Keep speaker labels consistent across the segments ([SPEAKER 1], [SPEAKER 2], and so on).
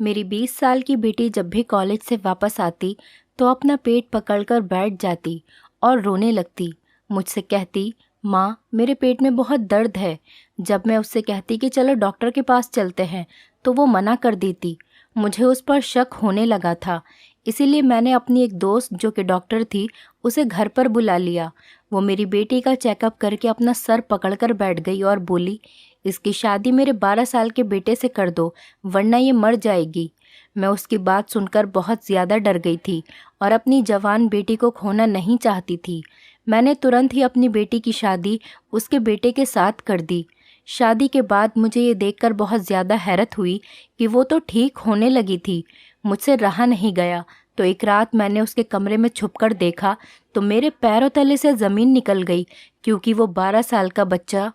[SPEAKER 1] मेरी 20 साल की बेटी जब भी कॉलेज से वापस आती तो अपना पेट पकड़कर बैठ जाती और रोने लगती। मुझसे कहती, माँ मेरे पेट में बहुत दर्द है। जब मैं उससे कहती कि चलो डॉक्टर के पास चलते हैं तो वो मना कर देती। मुझे उस पर शक होने लगा था, इसीलिए मैंने अपनी एक दोस्त जो कि डॉक्टर थी उसे घर पर बुला लिया। वो मेरी बेटी का चेकअप करके अपना सर पकड़कर बैठ गई और बोली, इसकी शादी मेरे 12 साल के बेटे से कर दो वरना ये मर जाएगी। मैं उसकी बात सुनकर बहुत ज़्यादा डर गई थी और अपनी जवान बेटी को खोना नहीं चाहती थी। मैंने तुरंत ही अपनी बेटी की शादी उसके बेटे के साथ कर दी। शादी के बाद मुझे ये देखकर बहुत ज़्यादा हैरत हुई कि वो तो ठीक होने लगी थी। मुझसे रहा नहीं गया तो एक रात मैंने उसके कमरे में छुपकर देखा तो मेरे पैरों तले से ज़मीन निकल गई, क्योंकि वो 12 साल का बच्चा।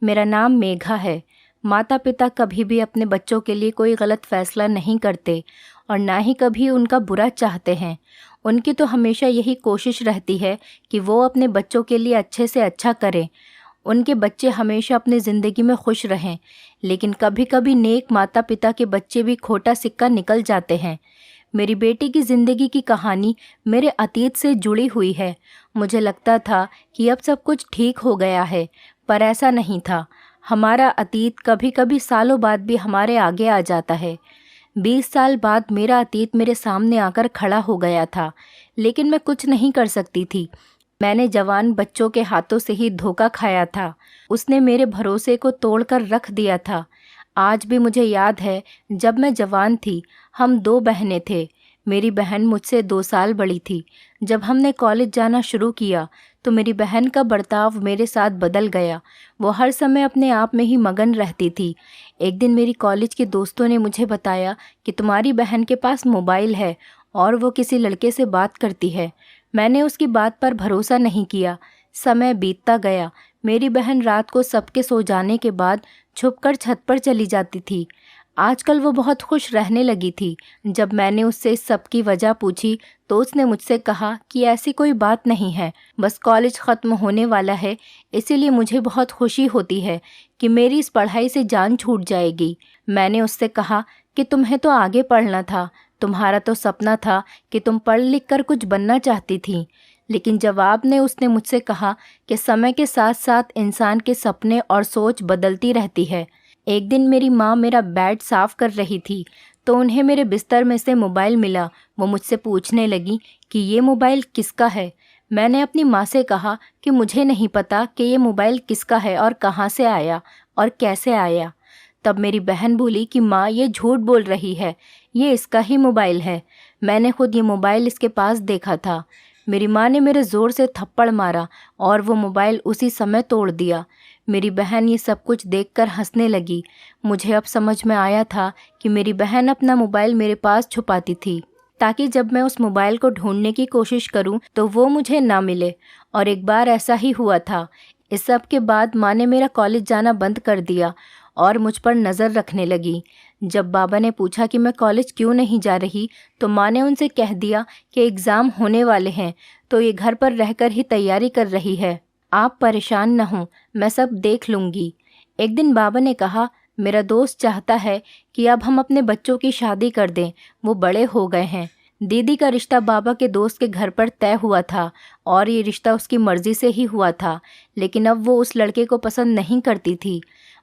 [SPEAKER 1] मेरा नाम मेघा है। माता पिता कभी भी अपने बच्चों के लिए कोई गलत फैसला नहीं करते और ना ही कभी उनका बुरा चाहते हैं। उनकी तो हमेशा यही कोशिश रहती है कि वो अपने बच्चों के लिए अच्छे से अच्छा करें, उनके बच्चे हमेशा अपनी ज़िंदगी में खुश रहें। लेकिन कभी कभी नेक माता पिता के बच्चे भी खोटा सिक्का निकल जाते हैं। मेरी बेटी की ज़िंदगी की कहानी मेरे अतीत से जुड़ी हुई है। मुझे लगता था कि अब सब कुछ ठीक हो गया है, पर ऐसा नहीं था। हमारा अतीत कभी कभी सालों बाद भी हमारे आगे आ जाता है। 20 साल बाद मेरा अतीत मेरे सामने आकर खड़ा हो गया था, लेकिन मैं कुछ नहीं कर सकती थी। मैंने जवान बच्चों के हाथों से ही धोखा खाया था। उसने मेरे भरोसे को तोड़कर रख दिया था। आज भी मुझे याद है, जब मैं जवान थी हम 2 बहनें थे। मेरी बहन मुझसे 2 साल बड़ी थी। जब हमने कॉलेज जाना शुरू किया तो मेरी बहन का बर्ताव मेरे साथ बदल गया। वो हर समय अपने आप में ही मगन रहती थी। एक दिन मेरी कॉलेज के दोस्तों ने मुझे बताया कि तुम्हारी बहन के पास मोबाइल है और वो किसी लड़के से बात करती है। मैंने उसकी बात पर भरोसा नहीं किया। समय बीतता गया। मेरी बहन रात को सबके सो जाने के बाद छुपकर छत पर चली जाती थी। आजकल वो बहुत खुश रहने लगी थी। जब मैंने उससे इस सब की वजह पूछी तो उसने मुझसे कहा कि ऐसी कोई बात नहीं है, बस कॉलेज ख़त्म होने वाला है, इसीलिए मुझे बहुत खुशी होती है कि मेरी इस पढ़ाई से जान छूट जाएगी। मैंने उससे कहा कि तुम्हें तो आगे पढ़ना था, तुम्हारा तो सपना था कि तुम पढ़ लिख कर कुछ बनना चाहती थी। लेकिन जवाब में उसने मुझसे कहा कि समय के साथ साथ इंसान के सपने और सोच बदलती रहती है। एक दिन मेरी माँ मेरा बेड साफ़ कर रही थी तो उन्हें मेरे बिस्तर में से मोबाइल मिला। वो मुझसे पूछने लगी कि ये मोबाइल किसका है। मैंने अपनी माँ से कहा कि मुझे नहीं पता कि ये मोबाइल किसका है और कहाँ से आया और कैसे आया। तब मेरी बहन बोली कि माँ ये झूठ बोल रही है, ये इसका ही मोबाइल है, मैंने खुद ये मोबाइल इसके पास देखा था। मेरी माँ ने मेरे ज़ोर से थप्पड़ मारा और वो मोबाइल उसी समय तोड़ दिया। मेरी बहन ये सब कुछ देखकर हंसने लगी। मुझे अब समझ में आया था कि मेरी बहन अपना मोबाइल मेरे पास छुपाती थी ताकि जब मैं उस मोबाइल को ढूंढने की कोशिश करूं तो वो मुझे ना मिले। और एक बार ऐसा ही हुआ था। इस सब के बाद माँ ने मेरा कॉलेज जाना बंद कर दिया और मुझ पर नज़र रखने लगी। जब बाबा ने पूछा कि मैं कॉलेज क्यों नहीं जा रही तो माँ ने उनसे कह दिया कि एग्ज़ाम होने वाले हैं तो ये घर पर रहकर ही तैयारी कर रही है, आप परेशान न हों, मैं सब देख लूँगी। एक दिन बाबा ने कहा, मेरा दोस्त चाहता है कि अब हम अपने बच्चों की शादी कर दें, वो बड़े हो गए हैं। दीदी का रिश्ता बाबा के दोस्त के घर पर तय हुआ था और ये रिश्ता उसकी मर्ज़ी से ही हुआ था, लेकिन अब वो उस लड़के को पसंद नहीं करती थी।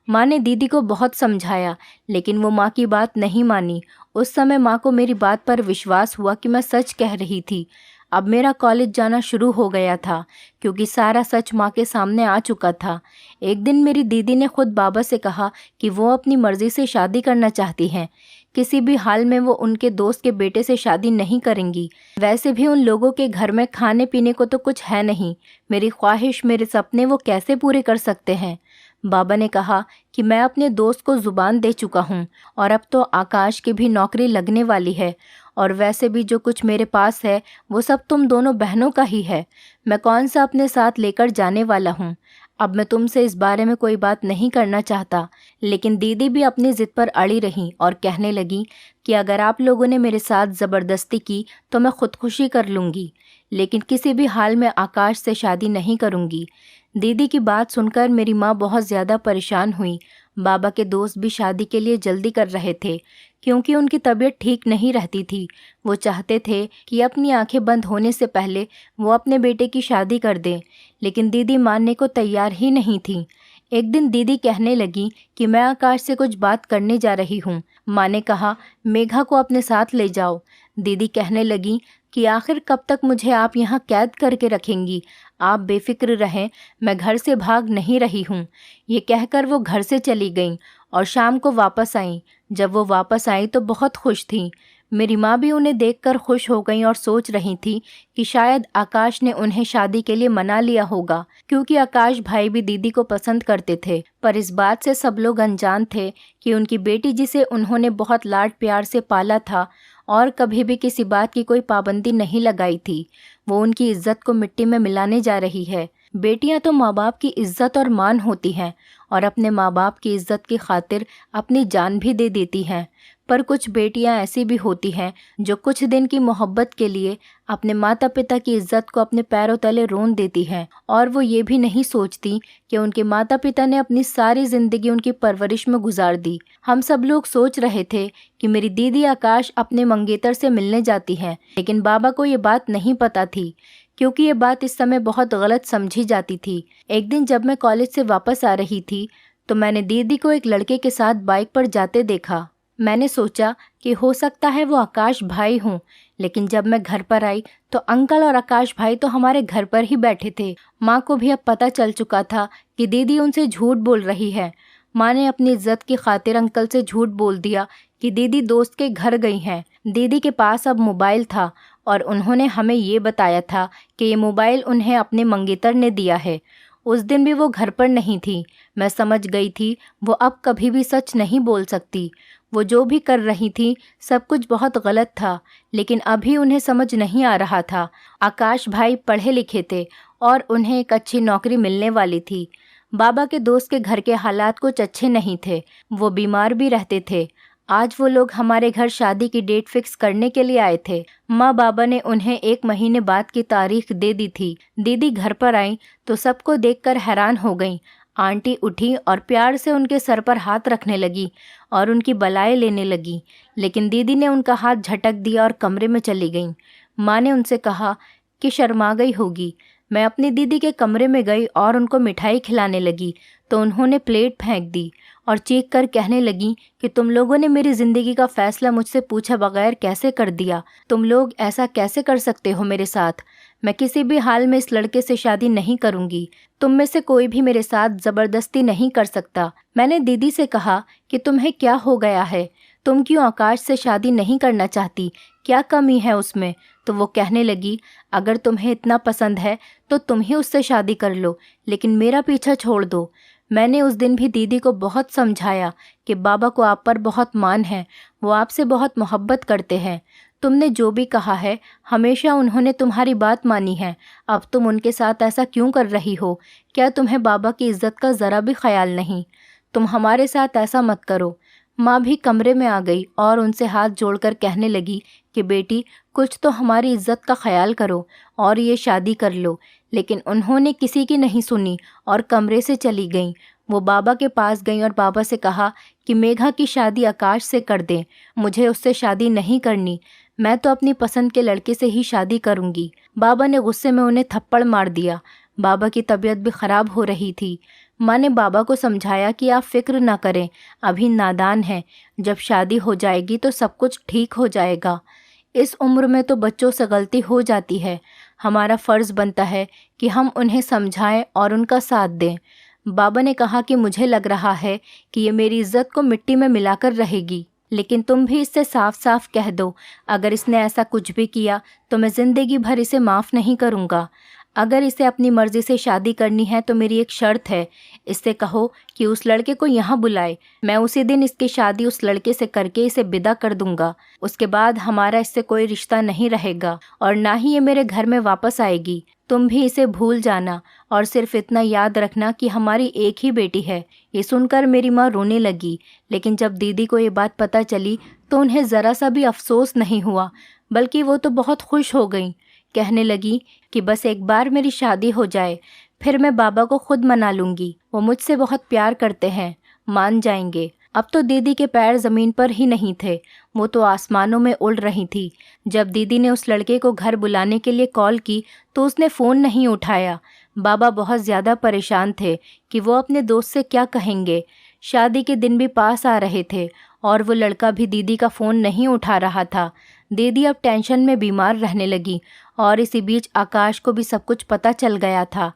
[SPEAKER 1] माँ ने दीदी को बहुत समझाया लेकिन वो माँ की बात नहीं मानी। उस समय माँ को मेरी बात पर विश्वास हुआ कि मैं सच कह रही थी। अब मेरा कॉलेज जाना शुरू हो गया था क्योंकि सारा सच माँ के सामने आ चुका था। एक दिन मेरी दीदी ने खुद बाबा से कहा कि वो अपनी मर्ज़ी से शादी करना चाहती हैं, किसी भी हाल में वो उनके दोस्त के बेटे से शादी नहीं करेंगी। वैसे भी उन लोगों के घर में खाने पीने को तो कुछ है नहीं, मेरी ख्वाहिश मेरे सपने वो कैसे पूरे कर सकते हैं। बाबा ने कहा कि मैं अपने दोस्त को ज़ुबान दे चुका हूँ और अब तो आकाश की भी नौकरी लगने वाली है और वैसे भी जो कुछ मेरे पास है वो सब तुम दोनों बहनों का ही है, मैं कौन सा अपने साथ लेकर जाने वाला हूँ। अब मैं तुमसे इस बारे में कोई बात नहीं करना चाहता। लेकिन दीदी भी अपनी ज़िद पर अड़ी रही और कहने लगी कि अगर आप लोगों ने मेरे साथ ज़बरदस्ती की तो मैं खुदकुशी कर लूँगी, लेकिन किसी भी हाल में आकाश से शादी नहीं करूँगी। दीदी की बात सुनकर मेरी माँ बहुत ज़्यादा परेशान हुई बाबा के दोस्त भी शादी के लिए जल्दी कर रहे थे क्योंकि उनकी तबीयत ठीक नहीं रहती थी। वो चाहते थे कि अपनी आंखें बंद होने से पहले वो अपने बेटे की शादी कर दें, लेकिन दीदी मानने को तैयार ही नहीं थी। एक दिन दीदी कहने लगी कि मैं आकाश से कुछ बात करने जा रही हूँ। माँ ने कहा, मेघा को अपने साथ ले जाओ। दीदी कहने लगी कि आखिर कब तक मुझे आप यहाँ कैद करके रखेंगी? आप बेफिक्र रहें, मैं घर से भाग नहीं रही हूँ। ये कहकर वो घर से चली गईं और शाम को वापस आईं। जब वो वापस आई तो बहुत खुश थीं। मेरी माँ भी उन्हें देखकर खुश हो गईं और सोच रही थी कि शायद आकाश ने उन्हें शादी के लिए मना लिया होगा, क्योंकि आकाश भाई भी दीदी को पसंद करते थे। पर इस बात से सब लोग अनजान थे कि उनकी बेटी, जिसे उन्होंने बहुत लाड प्यार से पाला था और कभी भी किसी बात की कोई पाबंदी नहीं लगाई थी, वो उनकी इज्जत को मिट्टी में मिलाने जा रही है। बेटियां तो माँ बाप की इज्जत और मान होती हैं और अपने माँ बाप की इज्जत की खातिर अपनी जान भी दे देती हैं। पर कुछ बेटियां ऐसी भी होती हैं जो कुछ दिन की मोहब्बत के लिए अपने माता पिता की इज्जत को अपने पैरों तले रोन देती हैं, और वो ये भी नहीं सोचती कि उनके माता पिता ने अपनी सारी ज़िंदगी उनकी परवरिश में गुजार दी। हम सब लोग सोच रहे थे कि मेरी दीदी आकाश अपने मंगेतर से मिलने जाती है, लेकिन बाबा को ये बात नहीं पता थी, क्योंकि ये बात इस समय बहुत गलत समझी जाती थी। एक दिन जब मैं कॉलेज से वापस आ रही थी तो मैंने दीदी को एक लड़के के साथ बाइक पर जाते देखा। मैंने सोचा कि हो सकता है वो आकाश भाई हों, लेकिन जब मैं घर पर आई तो अंकल और आकाश भाई तो हमारे घर पर ही बैठे थे। माँ को भी अब पता चल चुका था कि दीदी उनसे झूठ बोल रही है। माँ ने अपनी इज्जत की खातिर अंकल से झूठ बोल दिया कि दीदी दोस्त के घर गई हैं। दीदी के पास अब मोबाइल था और उन्होंने हमें ये बताया था कि ये मोबाइल उन्हें अपने मंगेतर ने दिया है। उस दिन भी वो घर पर नहीं थी। मैं समझ गई थी वो अब कभी भी सच नहीं बोल सकती। वो जो भी कर रही थी सब कुछ बहुत गलत था, लेकिन अभी उन्हें समझ नहीं आ रहा था। आकाश भाई पढ़े लिखे थे और उन्हें एक अच्छी नौकरी मिलने वाली थी। बाबा के दोस्त के घर के हालात कुछ अच्छे नहीं थे, वो बीमार भी रहते थे। आज वो लोग हमारे घर शादी की डेट फिक्स करने के लिए आए थे। माँ बाबा ने उन्हें 1 महीने बाद की तारीख दे दी थी। दीदी घर पर आई तो सबको देखकर हैरान हो गईं। आंटी उठी और प्यार से उनके सर पर हाथ रखने लगी और उनकी बलाएं लेने लगी, लेकिन दीदी ने उनका हाथ झटक दिया और कमरे में चली गईं। माँ ने उनसे कहा कि शर्मा गई होगी। मैं अपनी दीदी के कमरे में गई और उनको मिठाई खिलाने लगी तो उन्होंने प्लेट फेंक दी और चीख कर कहने लगी कि तुम लोगों ने मेरी ज़िंदगी का फ़ैसला मुझसे पूछे बगैर कैसे कर दिया? तुम लोग ऐसा कैसे कर सकते हो मेरे साथ? मैं किसी भी हाल में इस लड़के से शादी नहीं करूँगी। तुम में से कोई भी मेरे साथ ज़बरदस्ती नहीं कर सकता। मैंने दीदी से कहा कि तुम्हें क्या हो गया है? तुम क्यों आकाश से शादी नहीं करना चाहती? क्या कमी है उसमें? तो वो कहने लगी, अगर तुम्हें इतना पसंद है तो तुम ही उससे शादी कर लो, लेकिन मेरा पीछा छोड़ दो। मैंने उस दिन भी दीदी को बहुत समझाया कि बाबा को आप पर बहुत मान है, वो आपसे बहुत मोहब्बत करते हैं। तुमने जो भी कहा है हमेशा उन्होंने तुम्हारी बात मानी है। अब तुम उनके साथ ऐसा क्यों कर रही हो? क्या तुम्हें बाबा की इज्जत का ज़रा भी ख्याल नहीं? तुम हमारे साथ ऐसा मत करो। माँ भी कमरे में आ गई और उनसे हाथ जोड़कर कहने लगी कि बेटी, कुछ तो हमारी इज्जत का ख्याल करो और ये शादी कर लो। लेकिन उन्होंने किसी की नहीं सुनी और कमरे से चली गईं। वो बाबा के पास गईं और बाबा से कहा कि मेघा की शादी आकाश से कर दें। मुझे उससे शादी नहीं करनी, मैं तो अपनी पसंद के लड़के से ही शादी करूँगी। बाबा ने गुस्से में उन्हें थप्पड़ मार दिया। बाबा की तबीयत भी ख़राब हो रही थी। माँ ने बाबा को समझाया कि आप फिक्र ना करें, अभी नादान हैं, जब शादी हो जाएगी तो सब कुछ ठीक हो जाएगा। इस उम्र में तो बच्चों से गलती हो जाती है, हमारा फ़र्ज़ बनता है कि हम उन्हें समझाएं और उनका साथ दें। बाबा ने कहा कि मुझे लग रहा है कि ये मेरी इज्जत को मिट्टी में मिलाकर रहेगी, लेकिन तुम भी इससे साफ साफ कह दो, अगर इसने ऐसा कुछ भी किया तो मैं ज़िंदगी भर इसे माफ़ नहीं करूँगा। अगर इसे अपनी मर्ज़ी से शादी करनी है तो मेरी एक शर्त है, इससे कहो कि उस लड़के को यहाँ बुलाए। मैं उसी दिन इसकी शादी उस लड़के से करके इसे विदा कर दूँगा। उसके बाद हमारा इससे कोई रिश्ता नहीं रहेगा और ना ही ये मेरे घर में वापस आएगी। तुम भी इसे भूल जाना और सिर्फ इतना याद रखना कि हमारी एक ही बेटी है। ये सुनकर मेरी माँ रोने लगी, लेकिन जब दीदी को ये बात पता चली तो उन्हें ज़रा सा भी अफसोस नहीं हुआ, बल्कि वो तो बहुत खुश हो गई। कहने लगी कि बस एक बार मेरी शादी हो जाए, फिर मैं बाबा को खुद मना लूँगी। वो मुझसे बहुत प्यार करते हैं। मान जाएंगे। अब तो दीदी के पैर ज़मीन पर ही नहीं थे, वो तो आसमानों में उड़ रही थी। जब दीदी ने उस लड़के को घर बुलाने के लिए कॉल की तो उसने फ़ोन नहीं उठाया। बाबा बहुत ज़्यादा परेशान थे कि वो अपने दोस्त से क्या कहेंगे। शादी के दिन भी पास आ रहे थे और वो लड़का भी दीदी का फ़ोन नहीं उठा रहा था। दीदी अब टेंशन में बीमार रहने लगी और इसी बीच आकाश को भी सब कुछ पता चल गया था।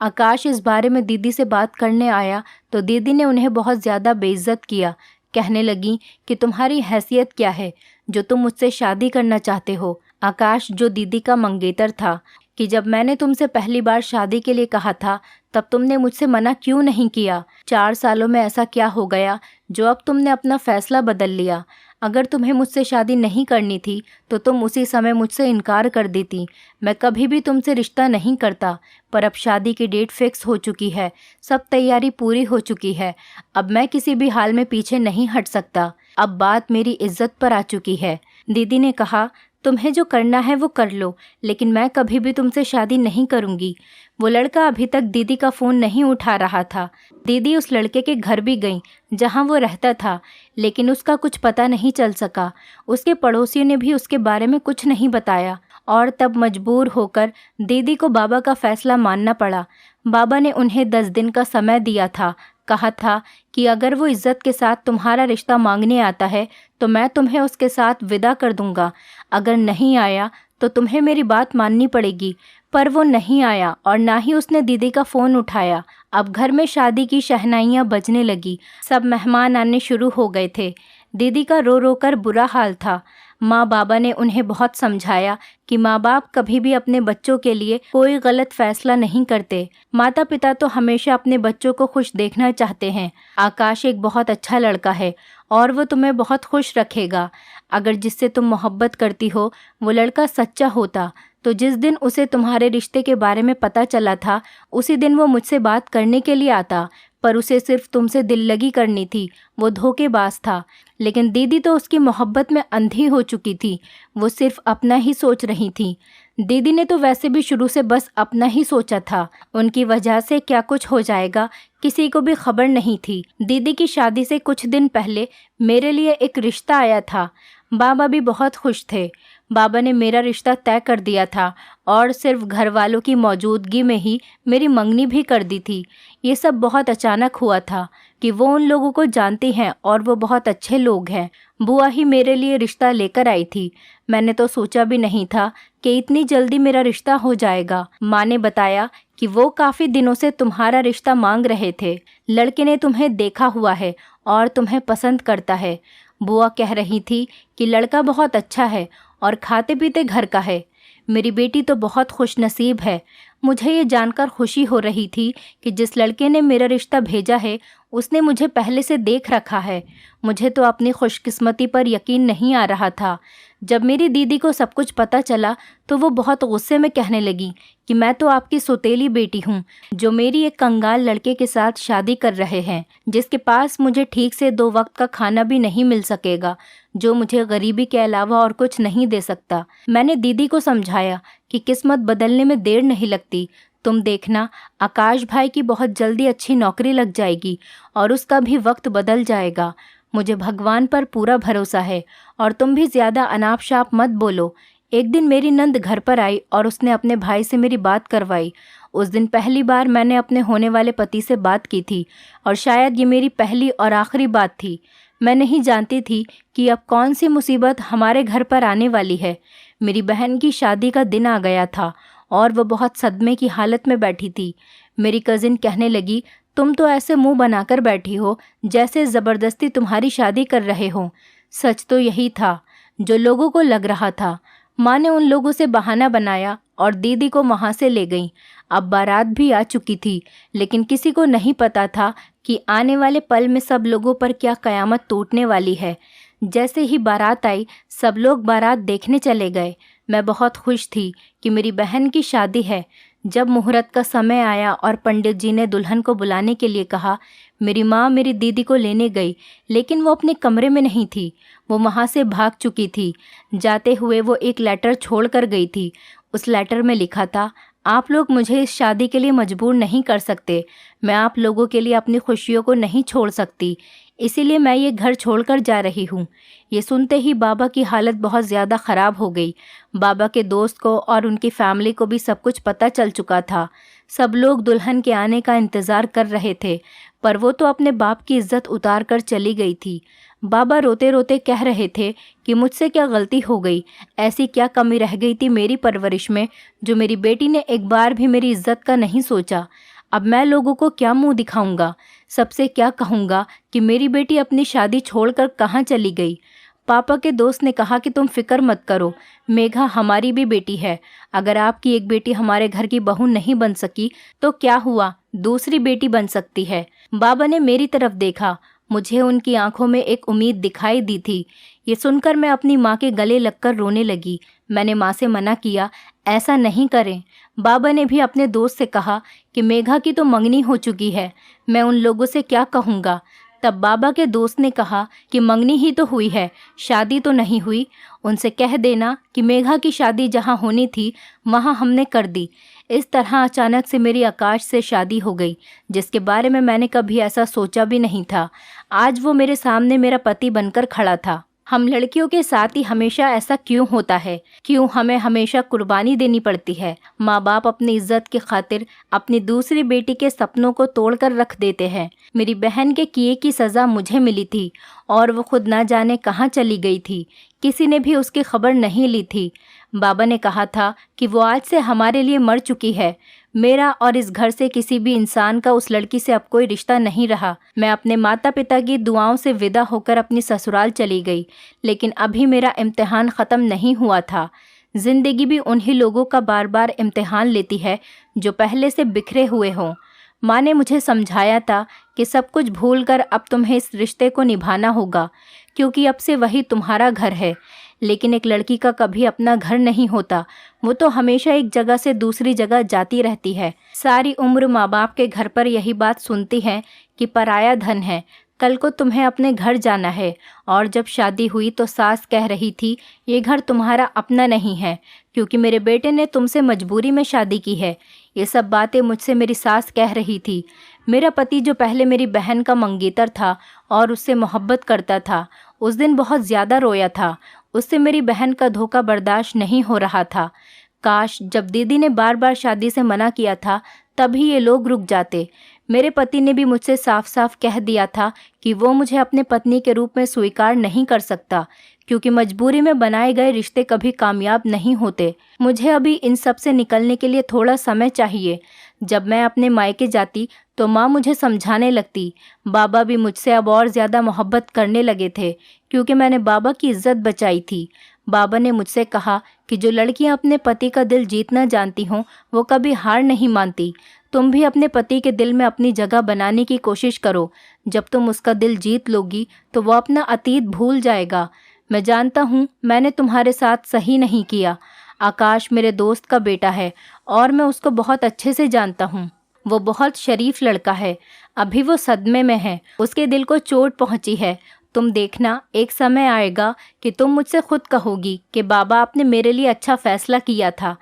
[SPEAKER 1] आकाश इस बारे में दीदी से बात करने आया तो दीदी ने उन्हें बहुत ज़्यादा बेइज्जत किया। कहने लगी कि तुम्हारी हैसियत क्या है जो तुम मुझसे शादी करना चाहते हो। आकाश, जो दीदी का मंगेतर था, कि जब मैंने तुमसे पहली बार शादी के लिए कहा था तब तुमने मुझसे मना क्यों नहीं किया? 4 सालों में ऐसा क्या हो गया जो अब तुमने अपना फैसला बदल लिया? अगर तुम्हें मुझसे शादी नहीं करनी थी तो तुम उसी समय मुझसे इनकार कर देती। मैं कभी भी तुमसे रिश्ता नहीं करता, पर अब शादी की डेट फिक्स हो चुकी है, सब तैयारी पूरी हो चुकी है। अब मैं किसी भी हाल में पीछे नहीं हट सकता। अब बात मेरी इज्जत पर आ चुकी है। दीदी ने कहा, तुम्हें जो करना है वो कर लो, लेकिन मैं कभी भी तुमसे शादी नहीं करूंगी। वो लड़का अभी तक दीदी का फ़ोन नहीं उठा रहा था। दीदी उस लड़के के घर भी गई जहां वो रहता था, लेकिन उसका कुछ पता नहीं चल सका। उसके पड़ोसियों ने भी उसके बारे में कुछ नहीं बताया और तब मजबूर होकर दीदी को बाबा का फ़ैसला मानना पड़ा। बाबा ने उन्हें 10 दिन का समय दिया था। कहा था कि अगर वो इज्जत के साथ तुम्हारा रिश्ता मांगने आता है तो मैं तुम्हें उसके साथ विदा कर दूंगा। अगर नहीं आया तो तुम्हें मेरी बात माननी पड़ेगी। पर वो नहीं आया और ना ही उसने दीदी का फ़ोन उठाया। अब घर में शादी की शहनाइयाँ बजने लगी। सब मेहमान आने शुरू हो गए थे। दीदी का रो रो कर बुरा हाल था। माँ बाबा ने उन्हें बहुत समझाया कि माँ बाप कभी भी अपने बच्चों के लिए कोई गलत फैसला नहीं करते। माता पिता तो हमेशा अपने बच्चों को खुश देखना चाहते हैं। आकाश एक बहुत अच्छा लड़का है और वो तुम्हें बहुत खुश रखेगा। अगर जिससे तुम मोहब्बत करती हो वो लड़का सच्चा होता तो जिस दिन उसे तुम्हारे रिश्ते के बारे में पता चला था उसी दिन वो मुझसे बात करने के लिए आता, पर उसे सिर्फ तुमसे दिल लगी करनी थी। वो धोखेबाज था। लेकिन दीदी तो उसकी मोहब्बत में अंधी हो चुकी थी। वो सिर्फ अपना ही सोच रही थी। दीदी ने तो वैसे भी शुरू से बस अपना ही सोचा था। उनकी वजह से क्या कुछ हो जाएगा किसी को भी खबर नहीं थी। दीदी की शादी से कुछ दिन पहले मेरे लिए एक रिश्ता आया था। बाबा भी बहुत खुश थे। बाबा ने मेरा रिश्ता तय कर दिया था और सिर्फ घर वालों की मौजूदगी में ही मेरी मंगनी भी कर दी थी। ये सब बहुत अचानक हुआ था कि वो उन लोगों को जानती हैं और वो बहुत अच्छे लोग हैं। बुआ ही मेरे लिए रिश्ता लेकर आई थी। मैंने तो सोचा भी नहीं था कि इतनी जल्दी मेरा रिश्ता हो जाएगा। माँ ने बताया कि वो काफ़ी दिनों से तुम्हारा रिश्ता मांग रहे थे। लड़के ने तुम्हें देखा हुआ है और तुम्हें पसंद करता है। बुआ कह रही थी कि लड़का बहुत अच्छा है और खाते पीते घर का है। मेरी बेटी तो बहुत खुशनसीब है। मुझे ये जानकर खुशी हो रही थी कि जिस लड़के ने मेरा रिश्ता भेजा है उसने मुझे पहले से देख रखा है। मुझे तो अपनी खुशकिस्मती पर यकीन नहीं आ रहा था। जब मेरी दीदी को सब कुछ पता चला तो वो बहुत गुस्से में कहने लगी कि मैं तो आपकी सौतेली बेटी हूँ जो मेरी एक कंगाल लड़के के साथ शादी कर रहे हैं, जिसके पास मुझे ठीक से 2 वक्त का खाना भी नहीं मिल सकेगा, जो मुझे गरीबी के अलावा और कुछ नहीं दे सकता। मैंने दीदी को समझाया कि किस्मत बदलने में देर नहीं लगती। तुम देखना, आकाश भाई की बहुत जल्दी अच्छी नौकरी लग जाएगी और उसका भी वक्त बदल जाएगा। मुझे भगवान पर पूरा भरोसा है और तुम भी ज़्यादा अनाप शाप मत बोलो। एक दिन मेरी नंद घर पर आई और उसने अपने भाई से मेरी बात करवाई। उस दिन पहली बार मैंने अपने होने वाले पति से बात की थी और शायद ये मेरी पहली और आखिरी बात थी। मैं नहीं जानती थी कि अब कौन सी मुसीबत हमारे घर पर आने वाली है। मेरी बहन की शादी का दिन आ गया था और वह बहुत सदमे की हालत में बैठी थी। मेरी कज़िन कहने लगी, तुम तो ऐसे मुंह बनाकर बैठी हो जैसे ज़बरदस्ती तुम्हारी शादी कर रहे हो। सच तो यही था जो लोगों को लग रहा था। माँ ने उन लोगों से बहाना बनाया और दीदी को वहाँ से ले गई। अब बारात भी आ चुकी थी, लेकिन किसी को नहीं पता था कि आने वाले पल में सब लोगों पर क्या क़यामत टूटने वाली है। जैसे ही बारात आई सब लोग बारात देखने चले गए। मैं बहुत खुश थी कि मेरी बहन की शादी है। जब मुहूर्त का समय आया और पंडित जी ने दुल्हन को बुलाने के लिए कहा, मेरी माँ मेरी दीदी को लेने गई, लेकिन वो अपने कमरे में नहीं थी। वो वहाँ से भाग चुकी थी। जाते हुए वो एक लेटर छोड़ कर गई थी। उस लेटर में लिखा था, आप लोग मुझे इस शादी के लिए मजबूर नहीं कर सकते। मैं आप लोगों के लिए अपनी खुशियों को नहीं छोड़ सकती, इसीलिए मैं ये घर छोड़कर जा रही हूँ। ये सुनते ही बाबा की हालत बहुत ज़्यादा ख़राब हो गई। बाबा के दोस्त को और उनकी फैमिली को भी सब कुछ पता चल चुका था। सब लोग दुल्हन के आने का इंतज़ार कर रहे थे, पर वो तो अपने बाप की इज्जत उतार कर चली गई थी। बाबा रोते रोते कह रहे थे कि मुझसे क्या गलती हो गई, ऐसी क्या कमी रह गई थी मेरी परवरिश में, जो मेरी बेटी ने एक बार भी मेरी इज्जत का नहीं सोचा। अब मैं लोगों को क्या मुंह दिखाऊंगा, सबसे क्या कहूँगा कि मेरी बेटी अपनी शादी छोड़कर कहाँ चली गई। पापा के दोस्त ने कहा कि तुम फिक्र मत करो, मेघा हमारी भी बेटी है। अगर आपकी एक बेटी हमारे घर की बहू नहीं बन सकी तो क्या हुआ, दूसरी बेटी बन सकती है। बाबा ने मेरी तरफ देखा, मुझे उनकी आंखों में एक उम्मीद दिखाई दी थी। ये सुनकर मैं अपनी माँ के गले लगकर रोने लगी। मैंने माँ से मना किया, ऐसा नहीं करें। बाबा ने भी अपने दोस्त से कहा कि मेघा की तो मंगनी हो चुकी है, मैं उन लोगों से क्या कहूँगा। तब बाबा के दोस्त ने कहा कि मंगनी ही तो हुई है, शादी तो नहीं हुई। उनसे कह देना कि मेघा की शादी जहाँ होनी थी वहाँ हमने कर दी। इस तरह अचानक से मेरी आकाश से शादी हो गई, जिसके बारे में मैंने कभी ऐसा सोचा भी नहीं था। आज वो मेरे सामने मेरा पति बनकर खड़ा था। हम लड़कियों के साथ ही हमेशा ऐसा क्यों होता है? क्यों हमें हमेशा कुर्बानी देनी पड़ती है? माँ बाप अपनी इज्जत की खातिर अपनी दूसरी बेटी के सपनों को तोड़कर रख देते हैं। मेरी बहन के किए की सज़ा मुझे मिली थी और वो खुद ना जाने कहाँ चली गई थी। किसी ने भी उसकी खबर नहीं ली थी। बाबा ने कहा था कि वो आज से हमारे लिए मर चुकी है। मेरा और इस घर से किसी भी इंसान का उस लड़की से अब कोई रिश्ता नहीं रहा। मैं अपने माता पिता की दुआओं से विदा होकर अपनी ससुराल चली गई, लेकिन अभी मेरा इम्तिहान ख़त्म नहीं हुआ था। ज़िंदगी भी उन्हीं लोगों का बार बार इम्तिहान लेती है जो पहले से बिखरे हुए हों। माँ ने मुझे समझाया था कि सब कुछ भूलकर अब तुम्हें इस रिश्ते को निभाना होगा, क्योंकि अब से वही तुम्हारा घर है। लेकिन एक लड़की का कभी अपना घर नहीं होता, वो तो हमेशा एक जगह से दूसरी जगह जाती रहती है। सारी उम्र माँ बाप के घर पर यही बात सुनती हैं कि पराया धन है, कल को तुम्हें अपने घर जाना है। और जब शादी हुई तो सास कह रही थी ये घर तुम्हारा अपना नहीं है, क्योंकि मेरे बेटे ने तुमसे मजबूरी में शादी की है। ये सब बातें मुझसे मेरी सास कह रही थी। मेरा पति जो पहले मेरी बहन का मंगेतर था और उससे मोहब्बत करता था, उस दिन बहुत ज़्यादा रोया था। उससे मेरी बहन का धोखा बर्दाश्त नहीं हो रहा था। काश जब दीदी ने बार बार शादी से मना किया था तभी ये लोग रुक जाते। मेरे पति ने भी मुझसे साफ साफ कह दिया था कि वो मुझे अपने पत्नी के रूप में स्वीकार नहीं कर सकता, क्योंकि मजबूरी में बनाए गए रिश्ते कभी कामयाब नहीं होते। मुझे अभी इन सब से निकलने के लिए थोड़ा समय चाहिए। जब मैं अपने मायके जाती तो माँ मुझे समझाने लगती। बाबा भी मुझसे अब और ज़्यादा मोहब्बत करने लगे थे, क्योंकि मैंने बाबा की इज्जत बचाई थी। बाबा ने मुझसे कहा कि जो लड़कियां अपने पति का दिल जीतना जानती हों वो कभी हार नहीं मानती। तुम भी अपने पति के दिल में अपनी जगह बनाने की कोशिश करो। जब तुम उसका दिल जीत लोगी तो वो अपना अतीत भूल जाएगा। मैं जानता हूँ मैंने तुम्हारे साथ सही नहीं किया। आकाश मेरे दोस्त का बेटा है और मैं उसको बहुत अच्छे से जानता हूँ। वो बहुत शरीफ लड़का है। अभी वो सदमे में है, उसके दिल को चोट पहुँची है। तुम देखना एक समय आएगा कि तुम मुझसे खुद कहोगी कि बाबा आपने मेरे लिए अच्छा फैसला किया था।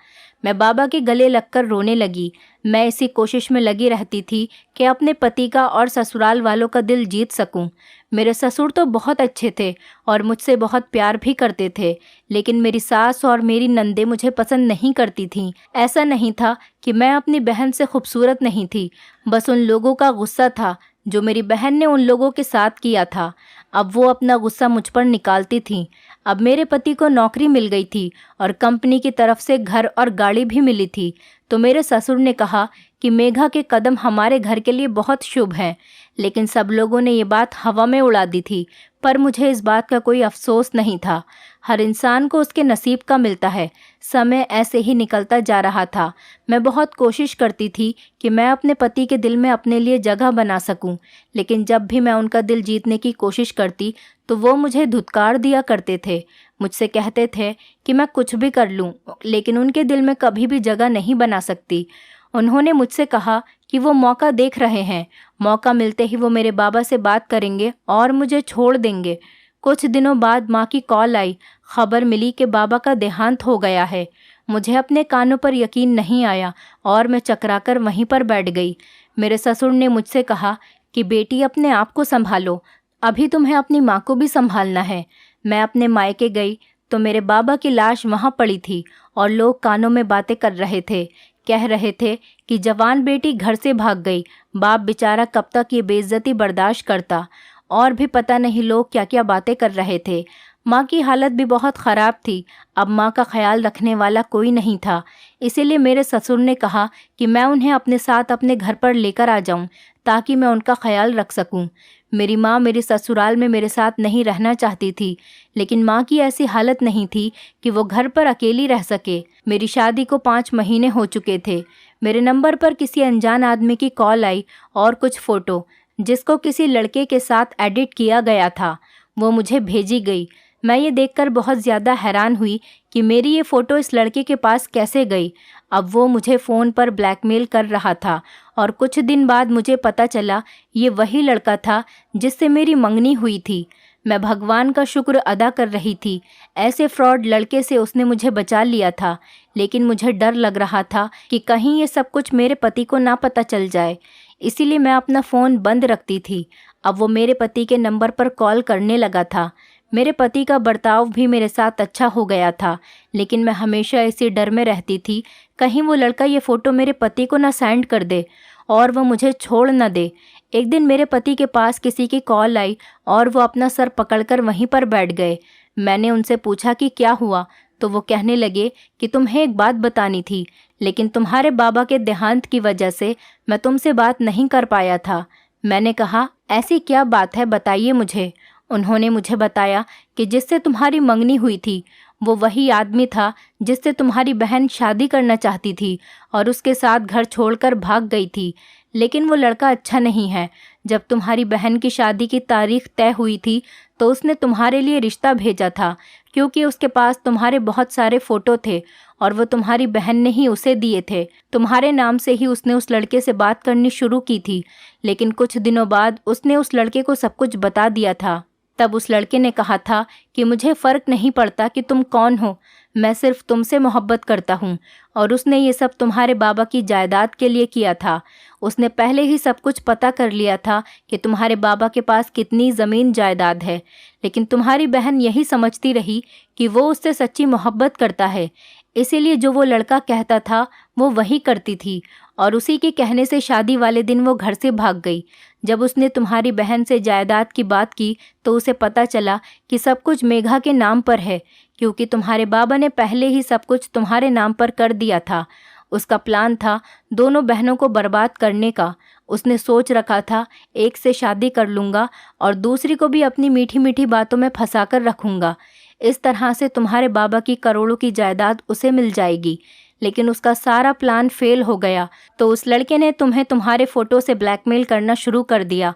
[SPEAKER 1] मैं बाबा के गले लगकर रोने लगी। मैं इसी कोशिश में लगी रहती थी कि अपने पति का और ससुराल वालों का दिल जीत सकूं। मेरे ससुर तो बहुत अच्छे थे और मुझसे बहुत प्यार भी करते थे, लेकिन मेरी सास और मेरी नंदे मुझे पसंद नहीं करती थीं। ऐसा नहीं था कि मैं अपनी बहन से खूबसूरत नहीं थी, बस उन लोगों का गुस्सा था जो मेरी बहन ने उन लोगों के साथ किया था। अब वो अपना गुस्सा मुझ पर निकालती थीं। अब मेरे पति को नौकरी मिल गई थी और कंपनी की तरफ से घर और गाड़ी भी मिली थी, तो मेरे ससुर ने कहा कि मेघा के कदम हमारे घर के लिए बहुत शुभ हैं। लेकिन सब लोगों ने ये बात हवा में उड़ा दी थी, पर मुझे इस बात का कोई अफसोस नहीं था। हर इंसान को उसके नसीब का मिलता है। समय ऐसे ही निकलता जा रहा था। मैं बहुत कोशिश करती थी कि मैं अपने पति के दिल में अपने लिए जगह बना सकूं, लेकिन जब भी मैं उनका दिल जीतने की कोशिश करती तो वो मुझे धुतकार दिया करते थे। मुझसे कहते थे कि मैं कुछ भी कर लूं, लेकिन उनके दिल में कभी भी जगह नहीं बना सकती। उन्होंने मुझसे कहा कि वो मौका देख रहे हैं, मौका मिलते ही वो मेरे बाबा से बात करेंगे और मुझे छोड़ देंगे। कुछ दिनों बाद माँ की कॉल आई। खबर मिली कि बाबा का देहांत हो गया है। मुझे अपने कानों पर यकीन नहीं आया और मैं चकराकर वहीं पर बैठ गई। मेरे ससुर ने मुझसे कहा कि बेटी अपने आप को संभालो, अभी तुम्हें अपनी माँ को भी संभालना है। मैं अपने मायके गई तो मेरे बाबा की लाश वहाँ पड़ी थी और लोग कानों में बातें कर रहे थे। कह रहे थे कि जवान बेटी घर से भाग गई, बाप बेचारा कब तक ये बेइज्जती बर्दाश्त करता। और भी पता नहीं लोग क्या क्या बातें कर रहे थे। माँ की हालत भी बहुत ख़राब थी। अब माँ का ख्याल रखने वाला कोई नहीं था। इसीलिए मेरे ससुर ने कहा कि मैं उन्हें अपने साथ अपने घर पर लेकर आ जाऊं ताकि मैं उनका ख्याल रख सकूं। मेरी माँ मेरे ससुराल में मेरे साथ नहीं रहना चाहती थी, लेकिन माँ की ऐसी हालत नहीं थी कि वो घर पर अकेली रह सके। मेरी शादी को 5 महीने हो चुके थे। मेरे नंबर पर किसी अनजान आदमी की कॉल आई और कुछ फ़ोटो जिसको किसी लड़के के साथ एडिट किया गया था वो मुझे भेजी गई। मैं ये देखकर बहुत ज़्यादा हैरान हुई कि मेरी ये फ़ोटो इस लड़के के पास कैसे गई। अब वो मुझे फ़ोन पर ब्लैकमेल कर रहा था और कुछ दिन बाद मुझे पता चला ये वही लड़का था जिससे मेरी मंगनी हुई थी। मैं भगवान का शुक्र अदा कर रही थी, ऐसे फ्रॉड लड़के से उसने मुझे बचा लिया था। लेकिन मुझे डर लग रहा था कि कहीं ये सब कुछ मेरे पति को ना पता चल जाए, इसीलिए मैं अपना फ़ोन बंद रखती थी। अब वो मेरे पति के नंबर पर कॉल करने लगा था। मेरे पति का बर्ताव भी मेरे साथ अच्छा हो गया था, लेकिन मैं हमेशा इसी डर में रहती थी कहीं वो लड़का ये फ़ोटो मेरे पति को ना सेंड कर दे और वो मुझे छोड़ न दे। एक दिन मेरे पति के पास किसी की कॉल आई और वो अपना सर पकड़कर वहीं पर बैठ गए। मैंने उनसे पूछा कि क्या हुआ, तो वो कहने लगे कि तुम्हें एक बात बतानी थी, लेकिन तुम्हारे बाबा के देहांत की वजह से मैं तुमसे बात नहीं कर पाया था। मैंने कहा, ऐसी क्या बात है, बताइए मुझे। उन्होंने मुझे बताया कि जिससे तुम्हारी मंगनी हुई थी वो वही आदमी था जिससे तुम्हारी बहन शादी करना चाहती थी और उसके साथ घर छोड़कर भाग गई थी। लेकिन वो लड़का अच्छा नहीं है। जब तुम्हारी बहन की शादी की तारीख तय हुई थी तो उसने तुम्हारे लिए रिश्ता भेजा था, क्योंकि उसके पास तुम्हारे बहुत सारे फ़ोटो थे और वो तुम्हारी बहन ने ही उसे दिए थे। तुम्हारे नाम से ही उसने उस लड़के से बात करनी शुरू की थी, लेकिन कुछ दिनों बाद उसने उस लड़के को सब कुछ बता दिया था। तब उस लड़के ने कहा था कि मुझे फ़र्क नहीं पड़ता कि तुम कौन हो, मैं सिर्फ तुमसे मोहब्बत करता हूँ। और उसने ये सब तुम्हारे बाबा की जायदाद के लिए किया था। उसने पहले ही सब कुछ पता कर लिया था कि तुम्हारे बाबा के पास कितनी ज़मीन जायदाद है, लेकिन तुम्हारी बहन यही समझती रही कि वो उससे सच्ची मोहब्बत करता है, इसीलिए जो वो लड़का कहता था वो वही करती थी और उसी के कहने से शादी वाले दिन वो घर से भाग गई। जब उसने तुम्हारी बहन से जायदाद की बात की तो उसे पता चला कि सब कुछ मेघा के नाम पर है, क्योंकि तुम्हारे बाबा ने पहले ही सब कुछ तुम्हारे नाम पर कर दिया था। उसका प्लान था दोनों बहनों को बर्बाद करने का। उसने सोच रखा था एक से शादी कर लूँगा और दूसरी को भी अपनी मीठी मीठी बातों में फंसा कर रखूँगा। इस तरह से तुम्हारे बाबा की करोड़ों की जायदाद उसे मिल जाएगी। लेकिन उसका सारा प्लान फेल हो गया, तो उस लड़के ने तुम्हें तुम्हारे फ़ोटो से ब्लैकमेल करना शुरू कर दिया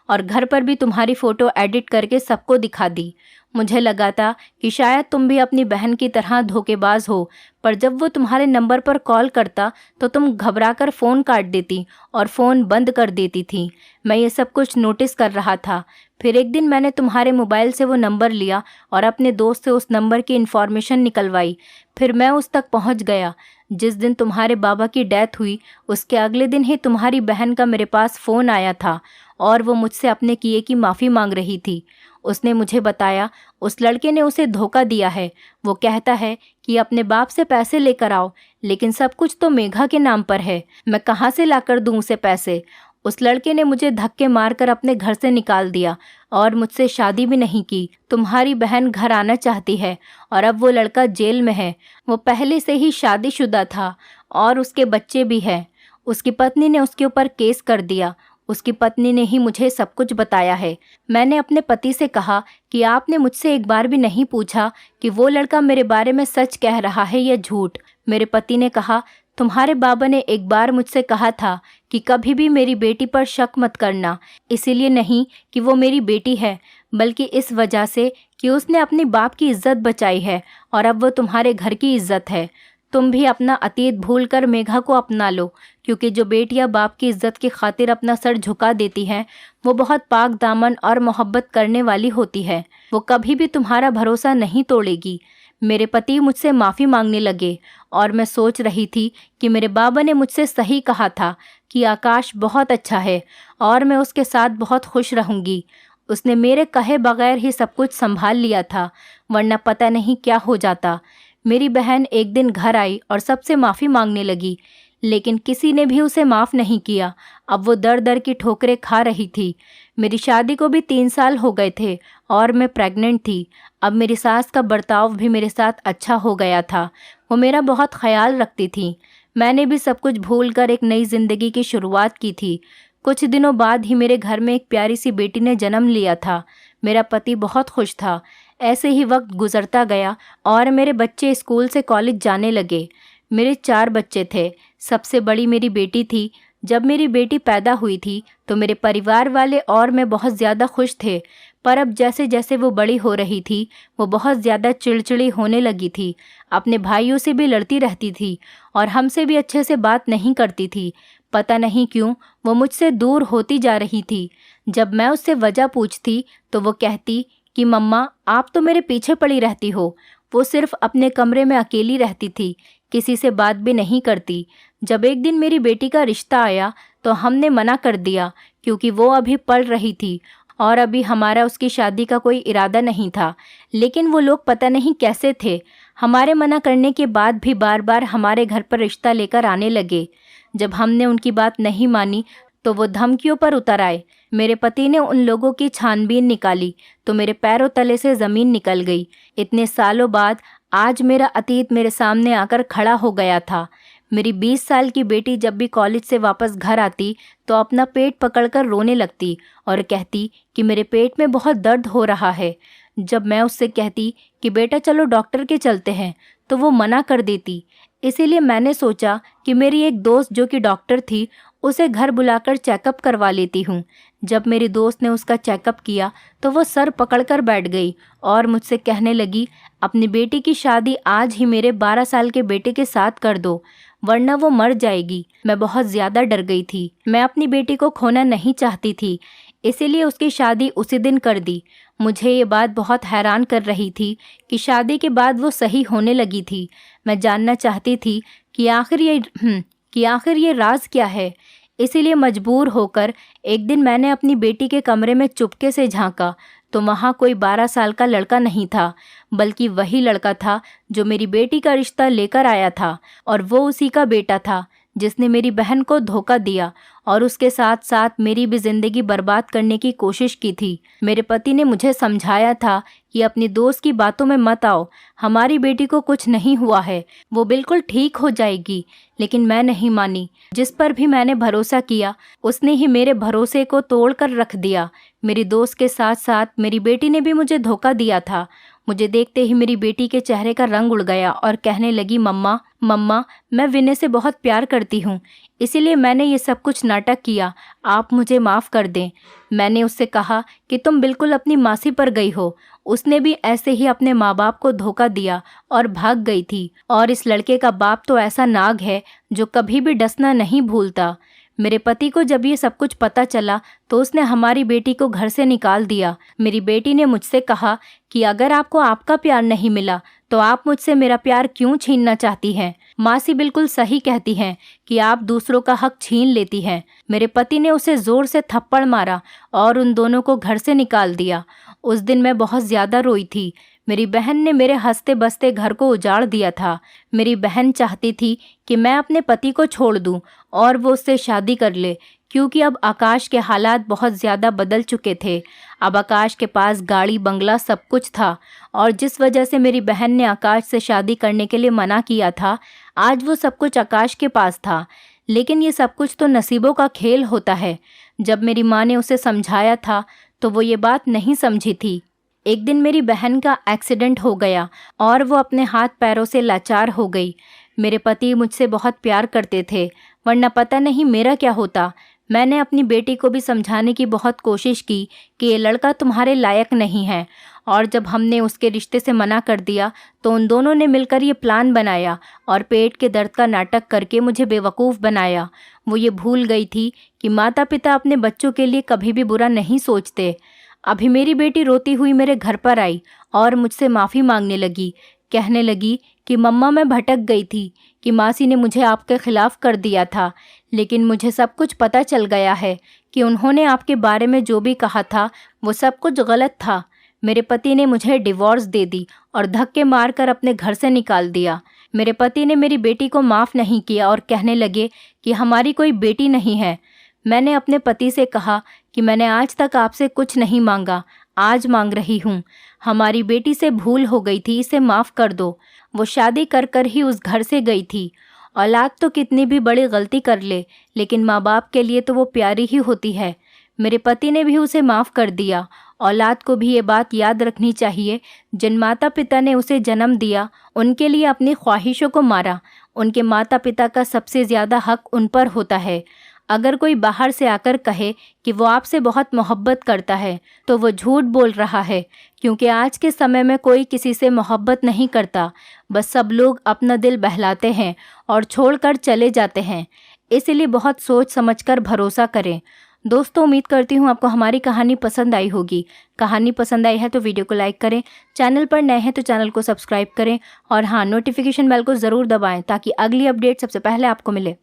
[SPEAKER 1] और घर पर भी तुम्हारी फ़ोटो एडिट करके सबको दिखा दी। मुझे लगा था कि शायद तुम भी अपनी बहन की तरह धोखेबाज हो, पर जब वो तुम्हारे नंबर पर कॉल करता तो तुम घबराकर फ़ोन काट देती और फ़ोन बंद कर देती थी। मैं ये सब कुछ नोटिस कर रहा था। फिर एक दिन मैंने तुम्हारे मोबाइल से वो नंबर लिया और अपने दोस्त से उस नंबर की इन्फॉर्मेशन निकलवाई। फिर मैं उस तक पहुंच गया। जिस दिन तुम्हारे बाबा की डेथ हुई उसके अगले दिन ही तुम्हारी बहन का मेरे पास फ़ोन आया था और वो मुझसे अपने किए की माफ़ी मांग रही थी। उसने मुझे बताया उस लड़के ने उसे धोखा दिया है। वो कहता है कि अपने बाप से पैसे लेकर आओ, लेकिन सब कुछ तो मेघा के नाम पर है। मैं कहाँ से लाकर दूँ उसे पैसे? उस लड़के ने मुझे धक्के मारकर अपने घर से निकाल दिया और मुझसे शादी भी नहीं की। तुम्हारी बहन घर आना चाहती है और अब वो लड़का जेल में है। वो पहले से ही शादीशुदा था और उसके बच्चे भी हैं। उसकी पत्नी ने उसके ऊपर केस कर दिया। उसकी पत्नी ने ही मुझे सब कुछ बताया है। मैंने अपने पति से कहा कि आपने मुझसे एक बार भी नहीं पूछा कि वो लड़का मेरे बारे में सच कह रहा है या झूठ। मेरे पति ने कहा, तुम्हारे बाबा ने एक बार मुझसे कहा था कि कभी भी मेरी बेटी पर शक मत करना, इसीलिए नहीं कि वो मेरी बेटी है, बल्कि इस वजह से कि उसने अपने बाप की इज्जत बचाई है और अब वो तुम्हारे घर की इज्जत है। तुम भी अपना अतीत भूलकर मेघा को अपना लो, क्योंकि जो बेटियां बाप की इज्जत की खातिर अपना सर झुका देती हैं वो बहुत पाक दामन और मोहब्बत करने वाली होती है। वो कभी भी तुम्हारा भरोसा नहीं तोड़ेगी। मेरे पति मुझसे माफ़ी मांगने लगे और मैं सोच रही थी कि मेरे बाबा ने मुझसे सही कहा था कि आकाश बहुत अच्छा है और मैं उसके साथ बहुत खुश रहूंगी। उसने मेरे कहे बगैर ही सब कुछ संभाल लिया था, वरना पता नहीं क्या हो जाता। मेरी बहन एक दिन घर आई और सबसे माफ़ी मांगने लगी, लेकिन किसी ने भी उसे माफ़ नहीं किया। अब वो दर दर की ठोकरें खा रही थी। मेरी शादी को भी 3 साल हो गए थे और मैं प्रेग्नेंट थी। अब मेरी सास का बर्ताव भी मेरे साथ अच्छा हो गया था। वो मेरा बहुत ख्याल रखती थी। मैंने भी सब कुछ भूलकर एक नई ज़िंदगी की शुरुआत की थी। कुछ दिनों बाद ही मेरे घर में एक प्यारी सी बेटी ने जन्म लिया था। मेरा पति बहुत खुश था। ऐसे ही वक्त गुजरता गया और मेरे बच्चे स्कूल से कॉलेज जाने लगे। मेरे 4 बच्चे थे। सबसे बड़ी मेरी बेटी थी। जब मेरी बेटी पैदा हुई थी तो मेरे परिवार वाले और मैं बहुत ज़्यादा खुश थे, पर अब जैसे जैसे वो बड़ी हो रही थी वो बहुत ज़्यादा चिड़चिड़ी होने लगी थी। अपने भाइयों से भी लड़ती रहती थी और हमसे भी अच्छे से बात नहीं करती थी। पता नहीं क्यों वो मुझसे दूर होती जा रही थी। जब मैं उससे वजह पूछती तो वो कहती कि मम्मा, आप तो मेरे पीछे पड़ी रहती हो। वो सिर्फ अपने कमरे में अकेली रहती थी, किसी से बात भी नहीं करती। जब एक दिन मेरी बेटी का रिश्ता आया तो हमने मना कर दिया, क्योंकि वो अभी पढ़ रही थी और अभी हमारा उसकी शादी का कोई इरादा नहीं था। लेकिन वो लोग पता नहीं कैसे थे, हमारे मना करने के बाद भी बार बार हमारे घर पर रिश्ता लेकर आने लगे। जब हमने उनकी बात नहीं मानी तो वो धमकियों पर उतर आए। मेरे पति ने उन लोगों की छानबीन निकाली तो मेरे पैरों तले से ज़मीन निकल गई। इतने सालों बाद आज मेरा अतीत मेरे सामने आकर खड़ा हो गया था। मेरी 20 साल की बेटी जब भी कॉलेज से वापस घर आती तो अपना पेट पकड़कर रोने लगती और कहती कि मेरे पेट में बहुत दर्द हो रहा है। जब मैं उससे कहती कि बेटा चलो डॉक्टर के चलते हैं तो वो मना कर देती। इसीलिए मैंने सोचा कि मेरी एक दोस्त जो कि डॉक्टर थी उसे घर बुलाकर चेकअप करवा लेती हूँ। जब मेरी दोस्त ने उसका चेकअप किया तो वो सर पकड़कर बैठ गई और मुझसे कहने लगी, अपनी बेटी की शादी आज ही मेरे 12 साल के बेटे के साथ कर दो, वरना वो मर जाएगी। मैं बहुत ज़्यादा डर गई थी। मैं अपनी बेटी को खोना नहीं चाहती थी, इसीलिए उसकी शादी उसी दिन कर दी। मुझे ये बात बहुत हैरान कर रही थी कि शादी के बाद वो सही होने लगी थी। मैं जानना चाहती थी कि आखिर ये राज क्या है। इसीलिए मजबूर होकर एक दिन मैंने अपनी बेटी के कमरे में चुपके से झांका तो वहाँ कोई 12 साल का लड़का नहीं था, बल्कि वही लड़का था जो मेरी बेटी का रिश्ता लेकर आया था। और वो उसी का बेटा था जिसने मेरी बहन को धोखा दिया और उसके साथ साथ मेरी भी ज़िंदगी बर्बाद करने की कोशिश की थी। मेरे पति ने मुझे समझाया था कि अपनी दोस्त की बातों में मत आओ, हमारी बेटी को कुछ नहीं हुआ है, वो बिल्कुल ठीक हो जाएगी। लेकिन मैं नहीं मानी। जिस पर भी मैंने भरोसा किया उसने ही मेरे भरोसे को तोड़ कर रख दिया। मेरी दोस्त के साथ साथ मेरी बेटी ने भी मुझे धोखा दिया था। मुझे देखते ही मेरी बेटी के चेहरे का रंग उड़ गया और कहने लगी, मम्मा मम्मा, मैं विनय से बहुत प्यार करती हूँ, इसीलिए मैंने ये सब कुछ नाटक किया, आप मुझे माफ़ कर दें। मैंने उससे कहा कि तुम बिल्कुल अपनी मासी पर गई हो, उसने भी ऐसे ही अपने माँ बाप को धोखा दिया और भाग गई थी। और इस लड़के का बाप तो ऐसा नाग है जो कभी भी डसना नहीं भूलता। मेरे पति को जब ये सब कुछ पता चला तो उसने हमारी बेटी को घर से निकाल दिया। मेरी बेटी ने मुझसे कहा कि अगर आपको आपका प्यार नहीं मिला तो आप मुझसे मेरा प्यार क्यों छीनना चाहती हैं। मासी बिल्कुल सही कहती हैं कि आप दूसरों का हक छीन लेती हैं। मेरे पति ने उसे ज़ोर से थप्पड़ मारा और उन दोनों को घर से निकाल दिया। उस दिन मैं बहुत ज़्यादा रोई थी। मेरी बहन ने मेरे हंसते बसते घर को उजाड़ दिया था। मेरी बहन चाहती थी कि मैं अपने पति को छोड़ दूं और वो उससे शादी कर ले, क्योंकि अब आकाश के हालात बहुत ज़्यादा बदल चुके थे। अब आकाश के पास गाड़ी बंगला सब कुछ था और जिस वजह से मेरी बहन ने आकाश से शादी करने के लिए मना किया था, आज वो सब कुछ आकाश के पास था। लेकिन ये सब कुछ तो नसीबों का खेल होता है। जब मेरी माँ ने उसे समझाया था तो वो ये बात नहीं समझी थी। एक दिन मेरी बहन का एक्सीडेंट हो गया और वो अपने हाथ पैरों से लाचार हो गई। मेरे पति मुझसे बहुत प्यार करते थे, वरना पता नहीं मेरा क्या होता। मैंने अपनी बेटी को भी समझाने की बहुत कोशिश की कि ये लड़का तुम्हारे लायक नहीं है, और जब हमने उसके रिश्ते से मना कर दिया तो उन दोनों ने मिलकर ये प्लान बनाया और पेट के दर्द का नाटक करके मुझे बेवकूफ़ बनाया। वो ये भूल गई थी कि माता पिता अपने बच्चों के लिए कभी भी बुरा नहीं सोचते। अभी मेरी बेटी रोती हुई मेरे घर पर आई और मुझसे माफ़ी मांगने लगी, कहने लगी कि मम्मा मैं भटक गई थी कि मासी ने मुझे आपके खिलाफ़ कर दिया था, लेकिन मुझे सब कुछ पता चल गया है कि उन्होंने आपके बारे में जो भी कहा था वो सब कुछ गलत था। मेरे पति ने मुझे डिवोर्स दे दी और धक्के मारकर अपने घर से निकाल दिया। मेरे पति ने मेरी बेटी को माफ़ नहीं किया और कहने लगे कि हमारी कोई बेटी नहीं है। मैंने अपने पति से कहा कि मैंने आज तक आपसे कुछ नहीं मांगा, आज मांग रही हूँ। हमारी बेटी से भूल हो गई थी, इसे माफ़ कर दो। वो शादी कर कर ही उस घर से गई थी। औलाद तो कितनी भी बड़ी गलती कर ले, लेकिन माँ बाप के लिए तो वो प्यारी ही होती है। मेरे पति ने भी उसे माफ़ कर दिया। औलाद को भी ये बात याद रखनी चाहिए, जिन माता पिता ने उसे जन्म दिया उनके लिए अपनी ख्वाहिशों को मारा। उनके माता पिता का सबसे ज़्यादा हक उन पर होता है। अगर कोई बाहर से आकर कहे कि वो आपसे बहुत मोहब्बत करता है तो वो झूठ बोल रहा है, क्योंकि आज के समय में कोई किसी से मोहब्बत नहीं करता। बस सब लोग अपना दिल बहलाते हैं और छोड़कर चले जाते हैं। इसलिए बहुत सोच समझकर भरोसा करें। दोस्तों, उम्मीद करती हूँ आपको हमारी कहानी पसंद आई होगी। कहानी पसंद आई है तो वीडियो को लाइक करें, चैनल पर नए हैं तो चैनल को सब्सक्राइब करें और हाँ, नोटिफिकेशन बेल को ज़रूर दबाएं ताकि अगली अपडेट सबसे पहले आपको मिले।